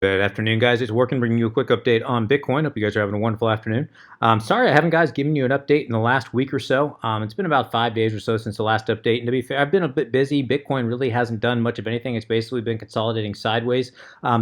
Good afternoon, guys. It's Workin, bringing you a quick update on Bitcoin. Hope you guys are having a wonderful afternoon. Sorry I haven't, guys, given you an update in the last week or so. It's been about 5 days or so since the last update, and to be fair, I've been a bit busy. Bitcoin really hasn't done much of anything. It's basically been consolidating sideways.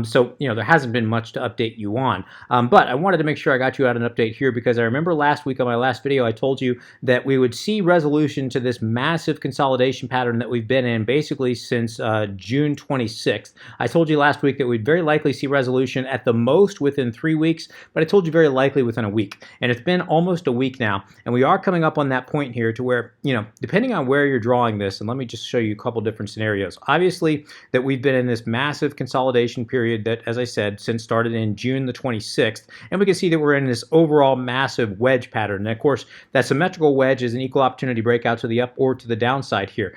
So there hasn't been much to update you on. But I wanted to make sure I got you out an update here because I remember last week on my last video, I told you that we would see resolution to this massive consolidation pattern that we've been in basically since June 26th. I told you last week that we'd very likely see resolution at the most within 3 weeks, but I told you very likely within a week. And it's been almost a week now, and we are coming up on that point here to where, depending on where you're drawing this, and let me just show you a couple different scenarios. Obviously, that we've been in this massive consolidation period that, as I said, since started in June the 26th, and we can see that we're in this overall massive wedge pattern. And of course, that symmetrical wedge is an equal opportunity breakout to the up or to the downside here.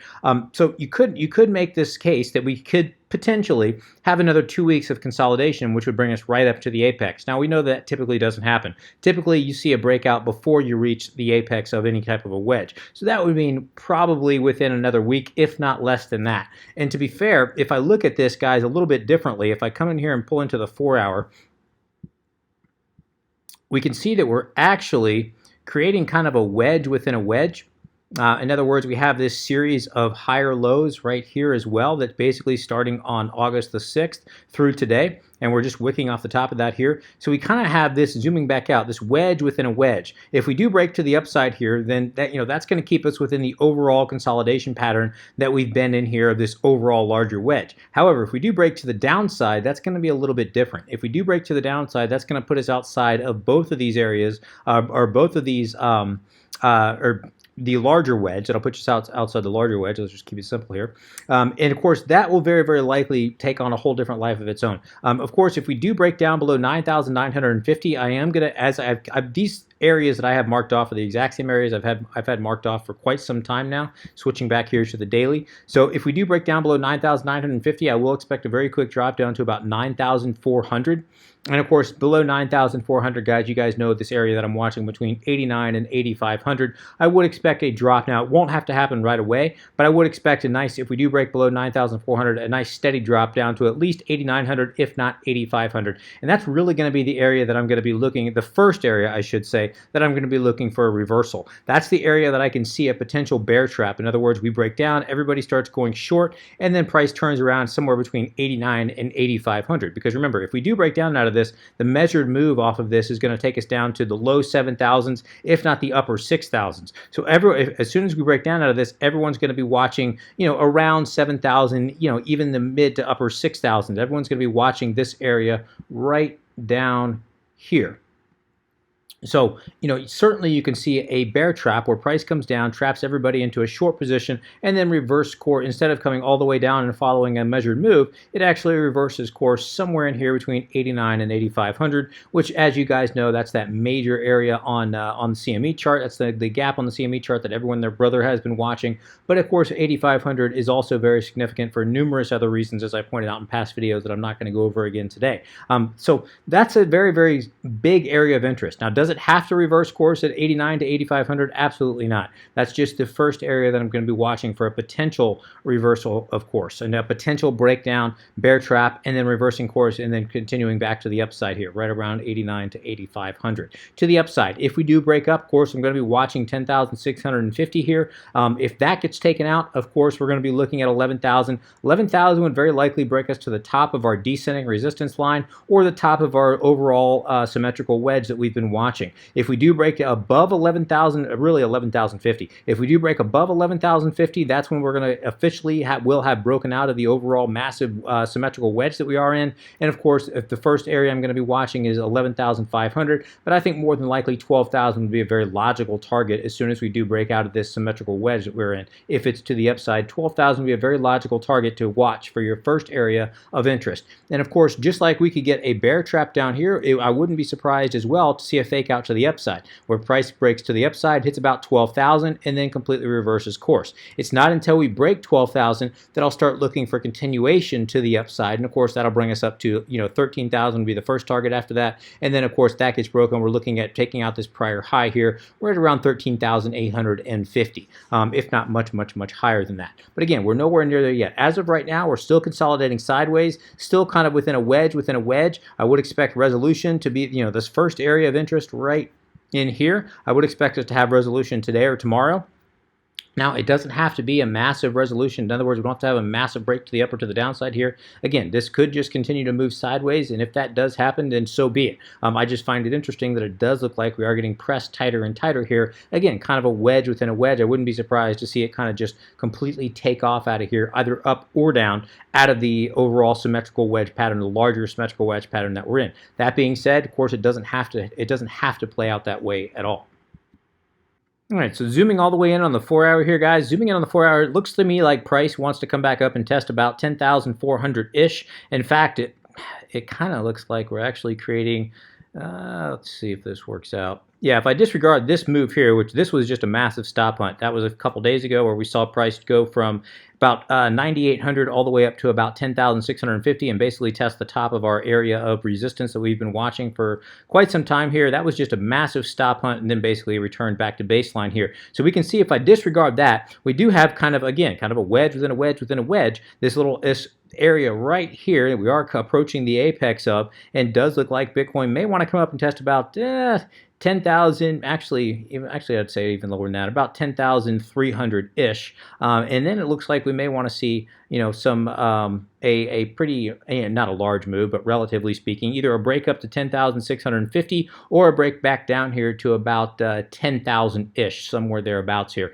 So you could make this case that we could potentially have another 2 weeks of consolidation, which would bring us right up to the apex. Now, we know that typically doesn't happen. Typically, you see a breakout before you reach the apex of any type of a wedge. So that would mean probably within another week, if not less than that. And to be fair, if I look at this, guys, a little bit differently, if I come in here and pull into the 4-hour, we can see that we're actually creating kind of a wedge within a wedge. In other words, we have this series of higher lows right here as well that's basically starting on August the 6th through today, and we're just wicking off the top of that here. So we kind of have this, zooming back out, this wedge within a wedge. If we do break to the upside here, then that's going to keep us within the overall consolidation pattern that we've been in here of this overall larger wedge. However, if we do break to the downside, that's going to be a little bit different. If we do break to the downside, that's going to put us outside of both of these areas, or both of these, or the larger wedge. That'll put us outside the larger wedge. Let's just keep it simple here. And of course, that will very, very likely take on a whole different life of its own. Of course, if we do break down below 9,950, I am going to, as I've these areas that I have marked off are the exact same areas I've had marked off for quite some time now, switching back here to the daily. So if we do break down below 9,950, I will expect a very quick drop down to about 9,400. And of course, below 9,400, guys, you guys know this area that I'm watching between 89 and 8,500. I would expect a drop. Now, it won't have to happen right away, but I would expect a nice, if we do break below 9,400, a nice steady drop down to at least 8,900, if not 8,500. And that's really going to be the area that I'm going to be looking at, the first area, I should say, that I'm going to be looking for a reversal. That's the area that I can see a potential bear trap. In other words, we break down, everybody starts going short, and then price turns around somewhere between 89 and 8,500. Because remember, if we do break down out of this, the measured move off of this is going to take us down to the low 7,000s, if not the upper 6,000s. So as soon as we break down out of this, everyone's going to be watching, around 7,000, even the mid to upper 6,000s. Everyone's going to be watching this area right down here. So, certainly you can see a bear trap where price comes down, traps everybody into a short position, and then reverse course. Instead of coming all the way down and following a measured move, it actually reverses course somewhere in here between 89 and 8,500, which, as you guys know, that's that major area on the CME chart. That's the gap on the CME chart that everyone, their brother, has been watching. But of course, 8,500 is also very significant for numerous other reasons, as I pointed out in past videos that I'm not going to go over again today. So that's a very, very big area of interest. Now, does it have to reverse course at 89 to 8,500? Absolutely not. That's just the first area that I'm going to be watching for a potential reversal of course, and a potential breakdown, bear trap, and then reversing course, and then continuing back to the upside here, right around 89 to 8,500. To the upside, if we do break up, of course, I'm going to be watching 10,650 here. If that gets taken out, of course, we're going to be looking at 11,000. 11,000 would very likely break us to the top of our descending resistance line, or the top of our overall symmetrical wedge that we've been watching. If we do break above 11,000, really 11,050, if we do break above 11,050, that's when we're going to officially will have broken out of the overall massive symmetrical wedge that we are in. And of course, if the first area I'm going to be watching is 11,500, but I think more than likely 12,000 would be a very logical target as soon as we do break out of this symmetrical wedge that we're in. If it's to the upside, 12,000 would be a very logical target to watch for your first area of interest. And of course, just like we could get a bear trap down here, I wouldn't be surprised as well to see a fake take out to the upside, where price breaks to the upside, hits about 12,000, and then completely reverses course. It's not until we break 12,000 that I'll start looking for continuation to the upside, and of course that'll bring us up to 13,000 would be the first target after that, and then of course that gets broken. We're looking at taking out this prior high here. We're at around 13,850, if not much higher than that. But again, we're nowhere near there yet. As of right now, we're still consolidating sideways, still kind of within a wedge within a wedge. I would expect resolution to be this first area of interest right in here. I would expect us to have resolution today or tomorrow. Now, it doesn't have to be a massive resolution. In other words, we don't have to have a massive break to the up or to the downside here. Again, this could just continue to move sideways, and if that does happen, then so be it. I just find it interesting that it does look like we are getting pressed tighter and tighter here. Again, kind of a wedge within a wedge. I wouldn't be surprised to see it kind of just completely take off out of here, either up or down, out of the overall symmetrical wedge pattern, the larger symmetrical wedge pattern that we're in. That being said, of course, it doesn't have to play out that way at all. All right, so zooming all the way in on the 4-hour here, guys. Zooming in on the 4-hour, it looks to me like price wants to come back up and test about 10,400-ish. In fact, it kind of looks like we're actually creating, let's see if this works out. Yeah, if I disregard this move here, which this was just a massive stop hunt. That was a couple days ago where we saw price go from about 9,800 all the way up to about 10,650 and basically test the top of our area of resistance that we've been watching for quite some time here. That was just a massive stop hunt and then basically returned back to baseline here. So we can see if I disregard that, we do have kind of a wedge within a wedge within a wedge. This area right here that we are approaching the apex of, and does look like Bitcoin may want to come up and test about 10,000, actually I'd say even lower than that, about 10,300-ish. And then it looks like we may want to see, some a pretty, not a large move, but relatively speaking, either a break up to 10,650 or a break back down here to about 10,000-ish, somewhere thereabouts here.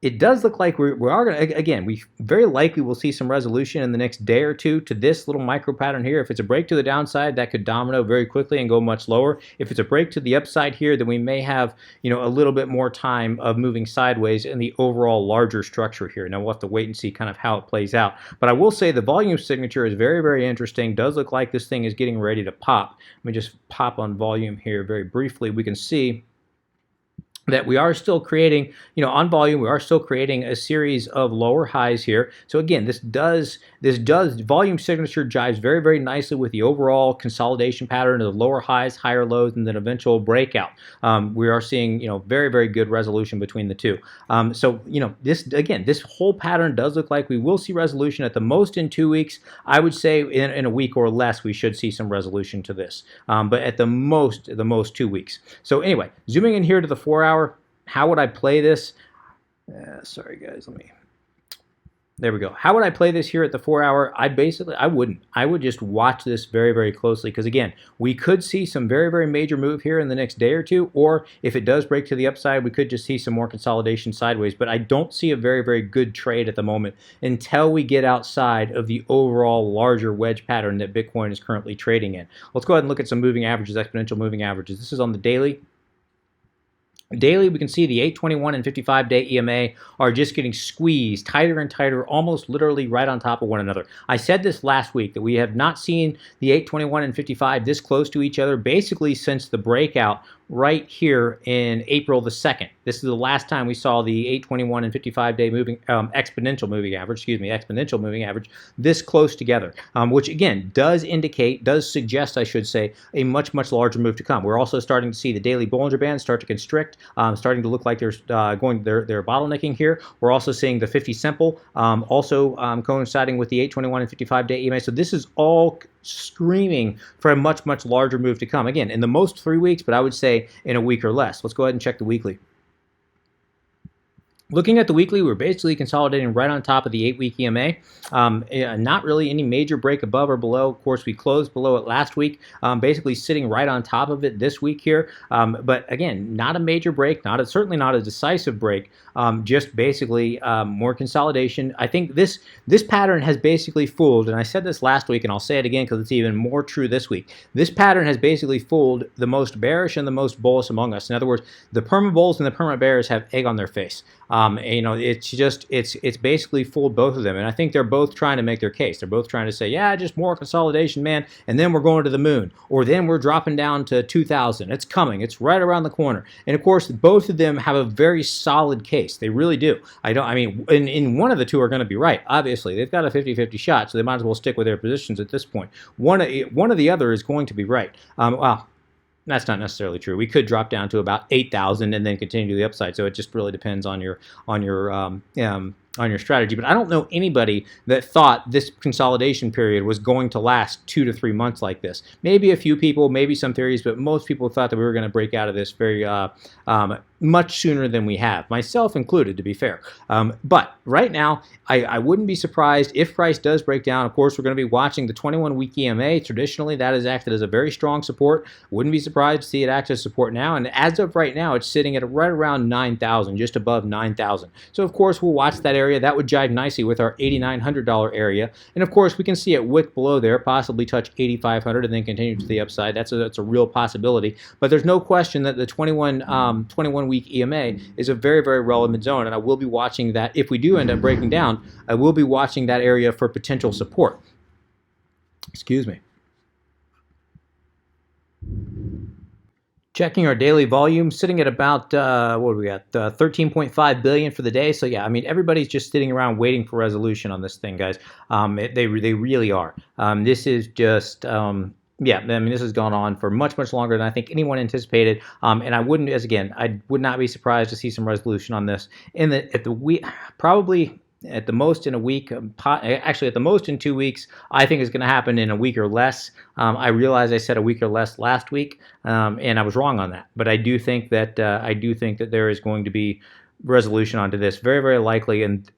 It does look like we are going to, again, we very likely will see some resolution in the next day or two to this little micro pattern here. If it's a break to the downside, that could domino very quickly and go much lower. If it's a break to the upside here, then we may have, a little bit more time of moving sideways in the overall larger structure here. Now, we'll have to wait and see kind of how it plays out. But I will say the volume signature is very, very interesting. Does look like this thing is getting ready to pop. Let me just pop on volume here very briefly. We can see that we are still creating, on volume, we are still creating a series of lower highs here. So again, this volume signature jives very, very nicely with the overall consolidation pattern of lower highs, higher lows, and then eventual breakout. We are seeing, very, very good resolution between the two. So, this whole pattern does look like we will see resolution at the most in 2 weeks. I would say in a week or less, we should see some resolution to this. But at the most 2 weeks. So anyway, zooming in here to the 4-hour, how would I play this? Sorry, guys, there we go. How would I play this here at the 4-hour? I wouldn't. I would just watch this very, very closely because, again, we could see some very, very major move here in the next day or two, or if it does break to the upside, we could just see some more consolidation sideways. But I don't see a very, very good trade at the moment until we get outside of the overall larger wedge pattern that Bitcoin is currently trading in. Let's go ahead and look at some moving averages, exponential moving averages. This is on the daily. Daily, we can see the 821 and 55-day EMA are just getting squeezed tighter and tighter, almost literally right on top of one another. I said this last week that we have not seen the 821 and 55 this close to each other basically since the breakout right here in April the 2nd. This is the last time we saw the 821 and 55-day exponential moving average this close together, which again does suggest, I should say, a much larger move to come. We're also starting to see the daily Bollinger Band start to constrict, starting to look like they're bottlenecking here. We're also seeing the 50 simple also coinciding with the 821 and 55-day EMA. So this is all screaming for a much larger move to come. Again, in the most 3 weeks, but I would say in a week or less. Let's go ahead and check the weekly. Looking at the weekly, we're basically consolidating right on top of the 8-week EMA. Not really any major break above or below. Of course, we closed below it last week, basically sitting right on top of it this week here. But again, not a major break, certainly not a decisive break, just basically more consolidation. I think this pattern has basically fooled, and I said this last week, and I'll say it again because it's even more true this week. This pattern has basically fooled the most bearish and the most bullish among us. In other words, the perma bulls and the perma bears have egg on their face. It's basically fooled both of them, and I think they're both trying to make their case. They're both trying to say, yeah, just more consolidation, man, and then we're going to the moon, or then we're dropping down to 2,000. It's coming. It's right around the corner. And of course, both of them have a very solid case. They really do. I mean, in one of the two are going to be right. Obviously, they've got a 50-50 shot, so they might as well stick with their positions at this point. One of the other is going to be right. Well, that's not necessarily true. We could drop down to about 8,000 and then continue to the upside. So it just really depends on your strategy. But I don't know anybody that thought this consolidation period was going to last 2 to 3 months like this. Maybe a few people, maybe some theories, but most people thought that we were going to break out of this very much sooner than we have, myself included, to be fair. But right now, I wouldn't be surprised if price does break down. Of course, we're going to be watching the 21-week EMA. Traditionally, that has acted as a very strong support. Wouldn't be surprised to see it act as support now. And as of right now, it's sitting at right around 9,000, just above 9,000. So, of course, we'll watch that area. That would jive nicely with our $8,900 area. And, of course, we can see it wick below there, possibly touch 8,500 and then continue to the upside. That's a real possibility. But there's no question that the 21-week EMA is a very, very relevant zone, and I will be watching that. If we do end up breaking down, I will be watching that area for potential support. Excuse me. Checking our daily volume, sitting at about, what do we got, 13.5 billion for the day. So yeah, I mean, everybody's just sitting around waiting for resolution on this thing, guys. They really are. This is just... yeah, I mean, this has gone on for much, much longer than I think anyone anticipated. And I wouldn't, I would not be surprised to see some resolution on this probably at the most in a week, actually at the most in 2 weeks. I think it's going to happen in a week or less. I realize I said a week or less last week, and I was wrong on that. But I do think that there is going to be resolution onto this, very, very likely, and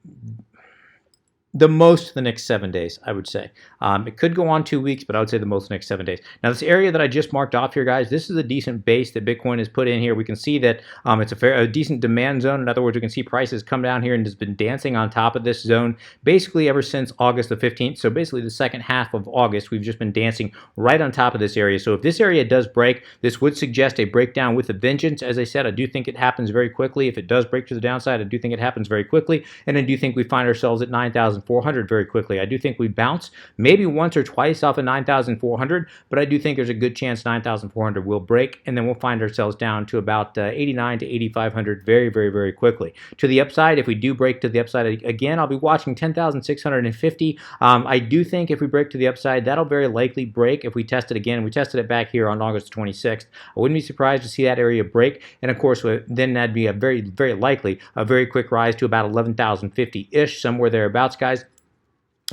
the most the next 7 days, I would say. It could go on 2 weeks, but I would say the most the next 7 days. Now, this area that I just marked off here, guys, this is a decent base that Bitcoin has put in here. We can see that it's a decent demand zone. In other words, we can see prices come down here and has been dancing on top of this zone basically ever since August the 15th. So basically the second half of August, we've just been dancing right on top of this area. So if this area does break, this would suggest a breakdown with a vengeance. As I said, I do think it happens very quickly. If it does break to the downside, I do think it happens very quickly. And I do think we find ourselves at 9,400 very quickly. I do think we bounce maybe once or twice off of 9,400, but I do think there's a good chance 9,400 will break, and then we'll find ourselves down to about 89 to 8,500 very, very, very quickly. To the upside, if we do break to the upside again, I'll be watching 10,650. I do think if we break to the upside, that'll very likely break if we test it again. We tested it back here on August 26th. I wouldn't be surprised to see that area break, and of course, then that'd be a very, very likely a very quick rise to about 11,050-ish, somewhere thereabouts, guys.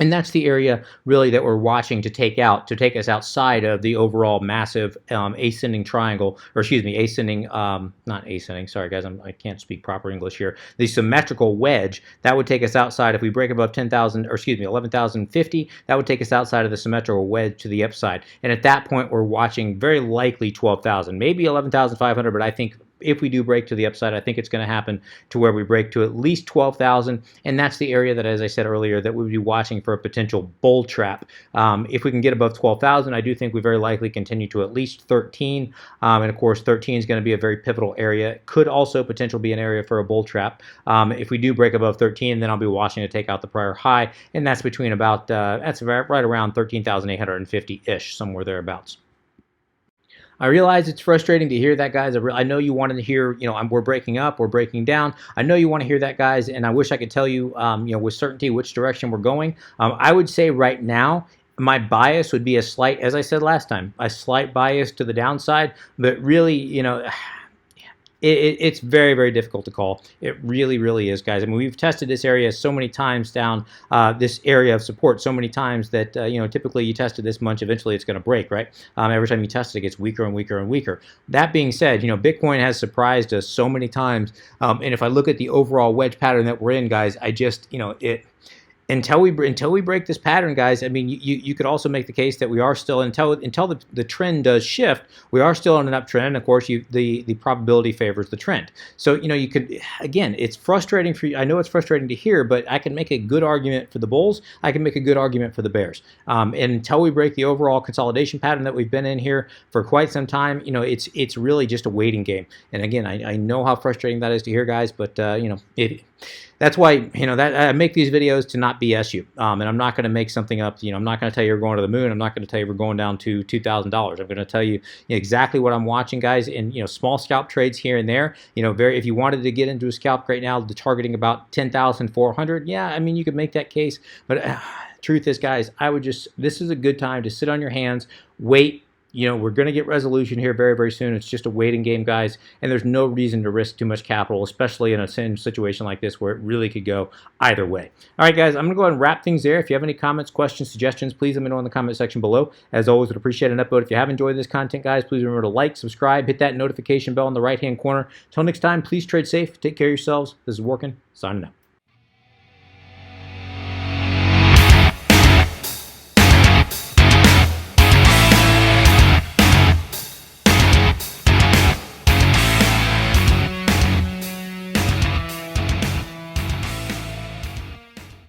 And that's the area really that we're watching to take us outside of the overall massive ascending triangle, or excuse me, not ascending, sorry guys, I can't speak proper English here. The symmetrical wedge, that would take us outside. If we break above 10,000, or excuse me, 11,050, that would take us outside of the symmetrical wedge to the upside. And at that point, we're watching very likely 12,000, maybe 11,500, but I think if we do break to the upside, I think it's going to happen to where we break to at least 12,000, and that's the area that, as I said earlier, that we would be watching for a potential bull trap. If we can get above 12,000, I do think we very likely continue to at least 13, and of course 13 is going to be a very pivotal area. It could also potentially be an area for a bull trap. If we do break above 13, then I'll be watching to take out the prior high, and that's between about, that's right around 13,850-ish, somewhere thereabouts. I realize it's frustrating to hear that, guys. I know you wanted to hear, we're breaking up, we're breaking down. I know you want to hear that, guys, and I wish I could tell you, with certainty which direction we're going. I would say right now, my bias would be a slight, as I said last time, a slight bias to the downside, but really, it's very, very difficult to call. It really, really is, guys. I mean, we've tested this area so many times down, this area of support so many times that, typically you test it this much, eventually it's going to break, right? Every time you test it, it gets weaker and weaker and weaker. That being said, Bitcoin has surprised us so many times. And if I look at the overall wedge pattern that we're in, guys, I just, until we break this pattern, guys. I mean, you could also make the case that we are still until the trend does shift, we are still on an uptrend. Of course, the probability favors the trend. So you could, again, it's frustrating for you. I know it's frustrating to hear, but I can make a good argument for the bulls. I can make a good argument for the bears. And until we break the overall consolidation pattern that we've been in here for quite some time, it's really just a waiting game. And again, I know how frustrating that is to hear, guys, but that's why that I make these videos to not BS you, and I'm not going to make something up. I'm not going to tell you we're going to the moon. I'm not going to tell you we're going down to $2,000. I'm going to tell you exactly what I'm watching, guys. And small scalp trades here and there. If you wanted to get into a scalp right now, the targeting about 10,400. Yeah, I mean you could make that case, but truth is, guys, this is a good time to sit on your hands, wait. We're going to get resolution here very, very soon. It's just a waiting game, guys, and there's no reason to risk too much capital, especially in a situation like this where it really could go either way. All right, guys, I'm going to go ahead and wrap things there. If you have any comments, questions, suggestions, please let me know in the comment section below. As always, would appreciate an upvote. If you have enjoyed this content, guys, please remember to like, subscribe, hit that notification bell in the right-hand corner. Until next time, please trade safe. Take care of yourselves. This is Workin, signing out.